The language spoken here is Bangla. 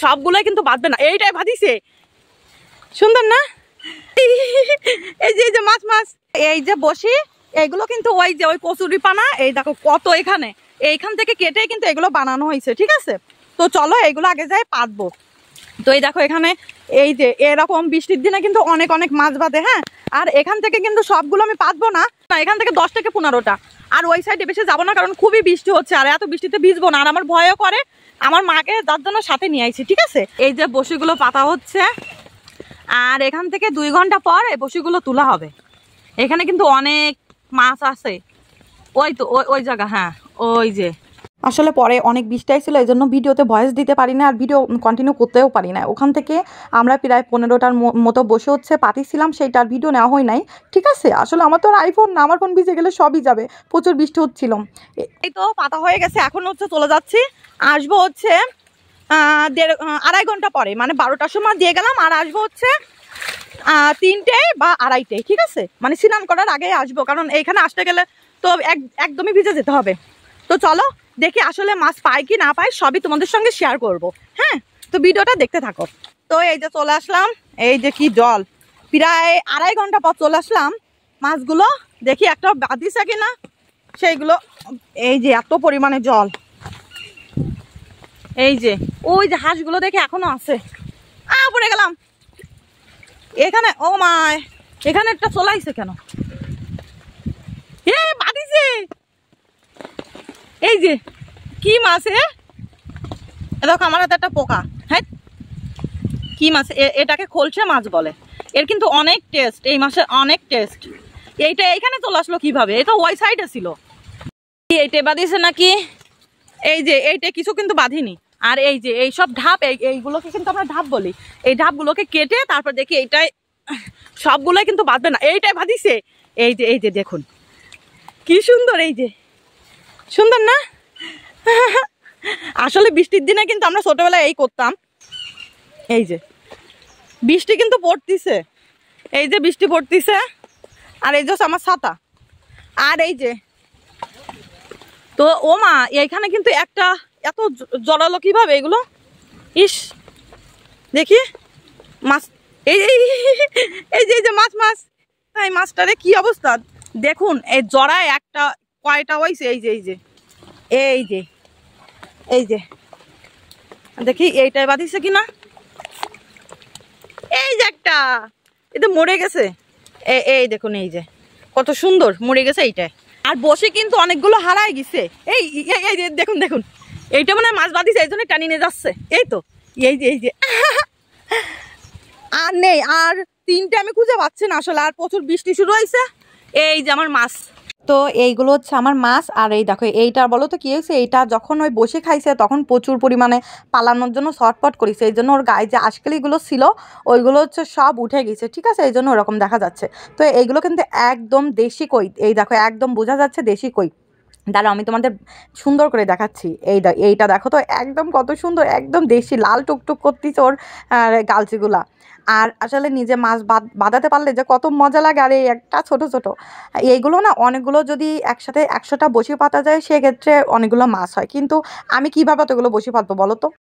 সবগুলোই কিন্তু বাঁধবে না, এইটাই বাঁধিছে। সুন্দর না? এই যে মাছ মাছ এই যে বসি, এইগুলো কিন্তু ওই যে ওই কচুরি পানা, এই দেখো কত এখানে, এইখান থেকে কেটে কিন্তু এগুলো বানানো হয়েছে। ঠিক আছে, তো চলো এইগুলো আগে যাই পাতবো। তো এই দেখো এখানে এই যে এরকম বৃষ্টির দিনে কিন্তু অনেক অনেক মাছ বাঁধে। হ্যাঁ, আর এখান থেকে কিন্তু সবগুলো আমি পাতবো না, এখান থেকে 10 থেকে 15টা। আর ওই সাইডে বেশি যাবো না, কারণ খুবই বৃষ্টি হচ্ছে, আর এত বৃষ্টিতে ভিজবো না, আর আমার ভয়ও করে। আমার মাকে তার জন্য সাথে নিয়ে আইছি। ঠিক আছে, এই যে বসিগুলো পাতা হচ্ছে, আর এখান থেকে 2 ঘন্টা পর এই বসিগুলো তোলা হবে। এখানে কিন্তু অনেক মাছ আছে, ওই তো ওই জায়গা। হ্যাঁ, ওই যে আসলে পরে অনেক বৃষ্টি ছিল, এই জন্য ভিডিওতে ভয়েস দিতে পারি না, আর ভিডিও কন্টিনিউ করতেও পারি না। ওখান থেকে আমরা প্রায় 15টার মতো বসে হচ্ছে পাতিছিলাম, সেইটার ভিডিও নেওয়া হয় নাই। ঠিক আছে, আসলে আমার তো আর আইফোন না, আমার ফোন ভিজে গেলে সবই যাবে, প্রচুর বৃষ্টি হচ্ছিল। এই তো পাতা হয়ে গেছে, এখন হচ্ছে চলে যাচ্ছি। আসবো হচ্ছে 2.5 ঘন্টা পরে, মানে 12টার সময় দিয়ে গেলাম, আর আসবো হচ্ছে 3টে বা 2:30। ঠিক আছে, মানে স্নান করার আগে আসবো, কারণ এইখানে আসতে গেলে তো একদমই ভিজে যেতে হবে। তো চলো দেখি আসলে মাছ পাই কি না পাই, সবই তোমাদের সঙ্গে শেয়ার করব। হ্যাঁ, তো ভিডিওটা দেখতে থাকো। তো এই যে চলে আসলাম, এই যে কি জল, প্রায় 2.5 ঘন্টা পর চলে আসলাম। মাছগুলো দেখি একটা বাঁধিছে কিনা, সেইগুলো এই যে এত পরিমাণে জল। এই যে ওই যে হাঁসগুলো দেখে এখনো আছে। পড়ে গেলাম এখানে। ও মা, এখানে একটা চলে আইছে কেন? বাঁধিছে। এই যে কি মাছ, দেখো আমার হাতে একটা পোকা। হ্যাঁ, কি মাছ? এটাকে খোলসা মাছ বলে। এর কিন্তু অনেক টেস্ট, এই মাছের অনেক টেস্ট। এইটা এইখানে চলে আসলো কিভাবে? এটা ওই সাইডে ছিল। এইটা বাঁধিছে নাকি? এই যে এইটা কিছু কিন্তু বাঁধিনি। আর এই যে এই সব ঢাপ, এইগুলোকে কিন্তু আমরা ঢাপ বলি। এই ঢাপগুলোকে কেটে তারপর দেখি এইটাই, সবগুলোই কিন্তু বাঁধবে না, এইটাই বাঁধিছে। এই যে দেখুন কি সুন্দর, এই যে সুন্দর না? আসলে বৃষ্টির দিনে কিন্তু আমরা ছোটবেলায় এই করতাম। এই যে বৃষ্টি কিন্তু পড়তিছে, এই যে বৃষ্টি পড়তিছে, আর এই যে আমার ছাতা। আর এই যে তো ও মা, এইখানে কিন্তু একটা এত জড়ালো কিভাবে এগুলো? ইস, দেখি মাছ, এই যে মাছ মাছ, এই মাছটারে কি অবস্থা দেখুন। এই জড়ায় একটা কয়টা হয়েছে, এই যে এই যে দেখি এইটাই বাঁধিছে কিনা। এই যে একটা, এটা মরে গেছে। এই দেখুন, এই যে কত সুন্দর মরে গেছে এইটাই। আর বসে কিন্তু অনেকগুলো হারাই গেছে। এই দেখুন দেখুন, এইটা মানে মাছ বাঁধিছে, এই জন্য টানি নিয়ে যাচ্ছে। এই তো এই যে আর নেই, আর 3টে আমি খুঁজে পাচ্ছি না আসলে, আর প্রচুর বৃষ্টি শুরু হয়েছে। এই যে আমার মাছ, তো এইগুলো হচ্ছে আমার মাছ। আর এই দেখো এইটা বলো তো কি হয়েছে, এইটা যখন ওই বসে খাইছে তখন প্রচুর পরিমাণে পালানোর জন্য শর্টপট করেছে, এই জন্য ওর গায়ে যে আঁশকালিগুলো ছিল ওইগুলো হচ্ছে সব উঠে গেছে। ঠিক আছে, এই জন্য ওরকম দেখা যাচ্ছে। তো এইগুলো কিন্তু একদম দেশি কই, এই দেখো একদম বোঝা যাচ্ছে দেশি কই। দাঁড়াও আমি তোমাদের সুন্দর করে দেখাচ্ছি। এইটা দেখো তো, একদম কত সুন্দর, একদম দেশি লাল টুকটুক করতেছে ওর গালচিগুলা। আর আসলে নিজে মাছ বাঁধাতে পারলে যে কত মজা লাগে। আর এই একটা ছোট ছোট এইগুলো না, অনেকগুলো যদি একসাথে 100টা বসি পাতা যায় সেক্ষেত্রে অনেকগুলো মাছ হয়, কিন্তু আমি কীভাবে অতগুলো বসি পাতবো বলো তো?